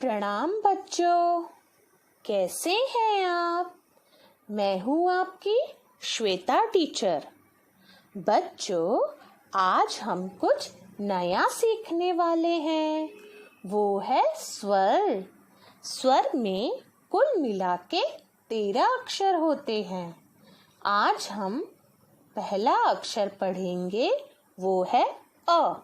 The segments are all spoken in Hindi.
प्रणाम बच्चों, कैसे हैं आप? मैं हूँ आपकी श्वेता टीचर। बच्चों, आज हम कुछ नया सीखने वाले हैं। वो है स्वर। स्वर में कुल मिला के 13 अक्षर होते हैं। आज हम पहला अक्षर पढ़ेंगे, वो है अ।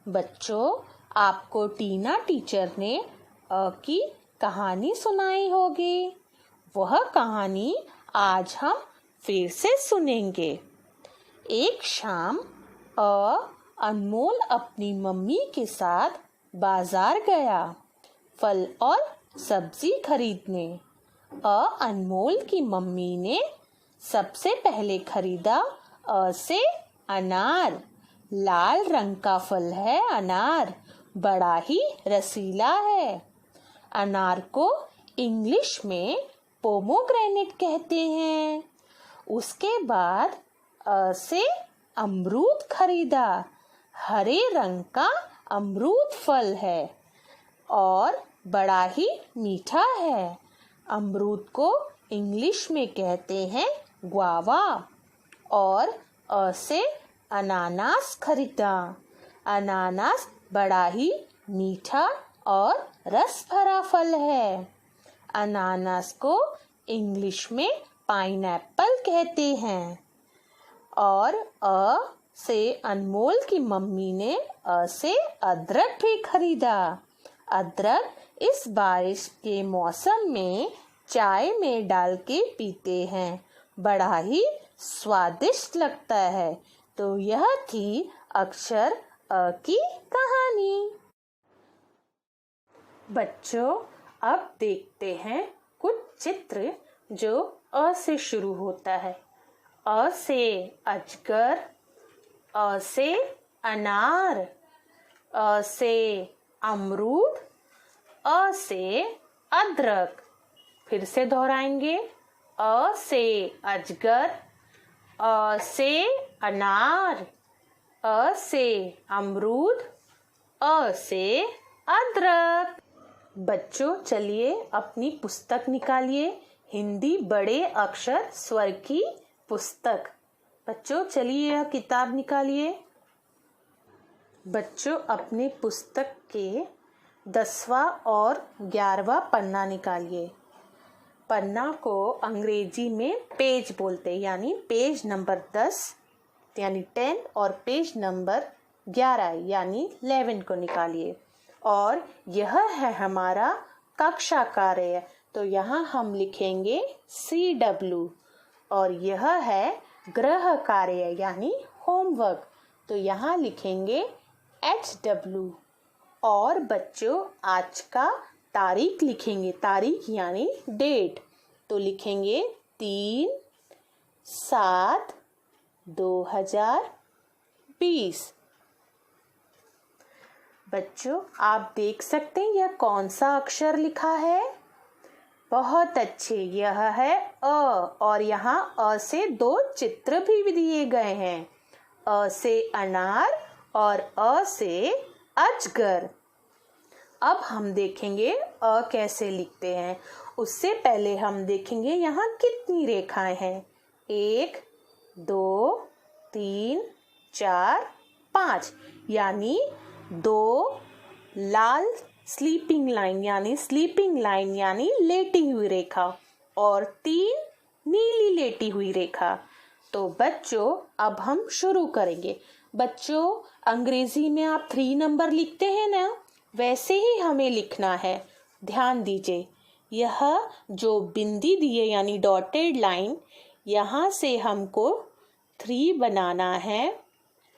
बच्चों, आपको टीना टीचर ने अ की कहानी सुनाई होगी। वह कहानी आज हम फिर से सुनेंगे। एक शाम अनमोल अपनी मम्मी के साथ बाजार गया फल और सब्जी खरीदने। अनमोल की मम्मी ने सबसे पहले खरीदा अ से अनार। लाल रंग का फल है अनार, बड़ा ही रसीला है। अनार को इंग्लिश में पोमोग्रेनेट कहते हैं। उसके बाद अ से अमरूद खरीदा। हरे रंग का अमरूद फल है और बड़ा ही मीठा है। अमरूद को इंग्लिश में कहते हैं ग्वावा। और अ से अनानास खरीदा। अनानास बड़ा ही मीठा और रस भरा फल है। अनानास को इंग्लिश में पाइनएप्पल कहते हैं। और अ से अनमोल की मम्मी ने अ से अदरक भी खरीदा। अदरक इस बारिश के मौसम में चाय में डाल के पीते हैं, बड़ा ही स्वादिष्ट लगता है। तो यह थी अक्षर अ की कहानी। बच्चों, अब देखते हैं कुछ चित्र जो अ से शुरू होता है। अ से अजगर, अ से अनार, अ से अमरूद, अ से अदरक। फिर से दोहराएंगे। अ से अजगर, अ से अनार, अ से अमरूद, अ से अदरक। बच्चों, चलिए अपनी पुस्तक निकालिए, हिंदी बड़े अक्षर स्वर की पुस्तक। बच्चों, चलिए यह किताब निकालिए। बच्चों, अपने पुस्तक के 10वां और 11वां पन्ना निकालिए। पन्ना को अंग्रेजी में पेज बोलते हैं, यानी पेज नंबर 10 यानी 10 और पेज नंबर 11 यानी 11 को निकालिए। और यह है हमारा कक्षा कार्य, तो यहाँ हम लिखेंगे CW। और यह है गृह कार्य यानी होमवर्क, तो यहाँ लिखेंगे HW। और बच्चों, आज का तारीख लिखेंगे, तारीख यानी डेट, तो लिखेंगे 3/7/2020। बच्चों, आप देख सकते हैं यह कौन सा अक्षर लिखा है? बहुत अच्छे, यह है अ। और यहाँ अ से 2 चित्र भी दिए गए हैं, अ से अनार और अ से अजगर। अब हम देखेंगे अ कैसे लिखते हैं। उससे पहले हम देखेंगे यहाँ कितनी रेखाएं हैं। 1 2 3 4 5, यानी 2 लाल स्लीपिंग लाइन यानी लेटी हुई रेखा और 3 नीली लेटी हुई रेखा। तो बच्चों, अब हम शुरू करेंगे। बच्चों, अंग्रेजी में आप 3 नंबर लिखते हैं ना, वैसे ही हमें लिखना है। ध्यान दीजिए, यह जो बिंदी दिए यानी डॉटेड लाइन, यहाँ से हमको 3 बनाना है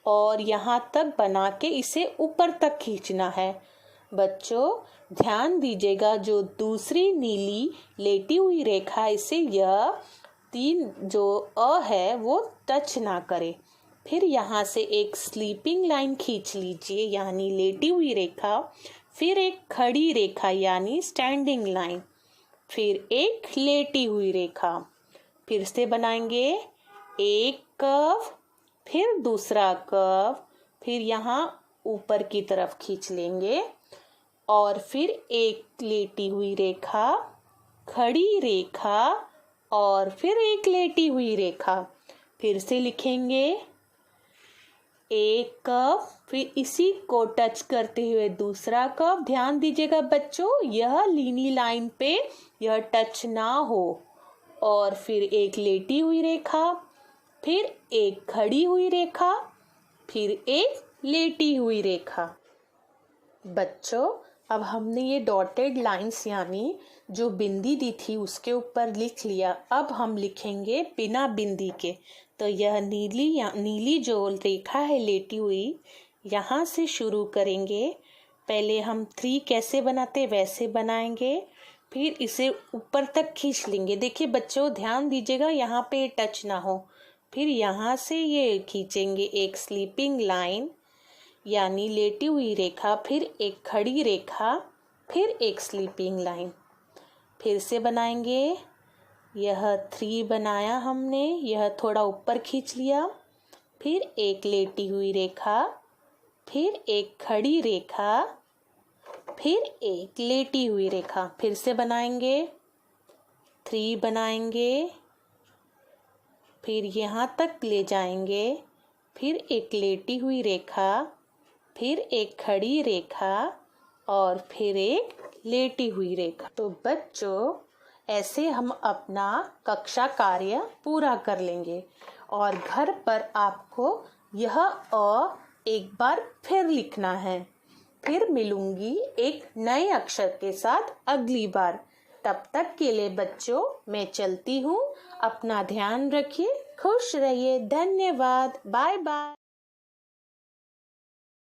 और यहाँ तक बना के इसे ऊपर तक खींचना है। बच्चों, ध्यान दीजिएगा, जो दूसरी नीली लेटी हुई रेखा, इसे यह 3 जो अ है वो टच ना करे। फिर यहाँ से एक स्लीपिंग लाइन खींच लीजिए यानी लेटी हुई रेखा, फिर एक खड़ी रेखा यानी स्टैंडिंग लाइन, फिर एक लेटी हुई रेखा। फिर से बनाएंगे एक कर्व, फिर दूसरा कर्व, फिर यहाँ ऊपर की तरफ खींच लेंगे, और फिर एक लेटी हुई रेखा, खड़ी रेखा और फिर एक लेटी हुई रेखा। फिर से लिखेंगे एक कप, फिर इसी को टच करते हुए दूसरा कप। ध्यान दीजिएगा बच्चों, यह लीनी लाइन पे यह टच ना हो। और फिर एक लेटी हुई रेखा, फिर एक खड़ी हुई रेखा, फिर एक लेटी हुई रेखा। बच्चों, अब हमने ये डॉटेड लाइंस यानी जो बिंदी दी थी उसके ऊपर लिख लिया। अब हम लिखेंगे बिना बिंदी के। तो यह नीली जो रेखा है लेटी हुई, यहाँ से शुरू करेंगे। पहले हम 3 कैसे बनाते वैसे बनाएंगे, फिर इसे ऊपर तक खींच लेंगे। देखिए बच्चों, ध्यान दीजिएगा यहाँ पे टच ना हो। फिर यहाँ से ये खींचेंगे एक स्लीपिंग लाइन यानी लेटी हुई रेखा, फिर एक खड़ी रेखा, फिर एक स्लीपिंग लाइन। फिर से बनाएंगे। यह 3 बनाया हमने, यह थोड़ा ऊपर खींच लिया, फिर एक लेटी हुई रेखा, फिर एक खड़ी रेखा, फिर एक लेटी हुई रेखा। फिर से बनाएंगे। 3 बनाएंगे, फिर यहाँ तक ले जाएंगे, फिर एक लेटी हुई रेखा, फिर एक खड़ी रेखा और फिर एक लेटी हुई रेखा। तो बच्चों, ऐसे हम अपना कक्षा कार्य पूरा कर लेंगे और घर पर आपको यह अ एक बार फिर लिखना है। फिर मिलूंगी एक नए अक्षर के साथ अगली बार। तब तक के लिए बच्चों मैं चलती हूँ। अपना ध्यान रखिए, खुश रहिए। धन्यवाद। Bye bye.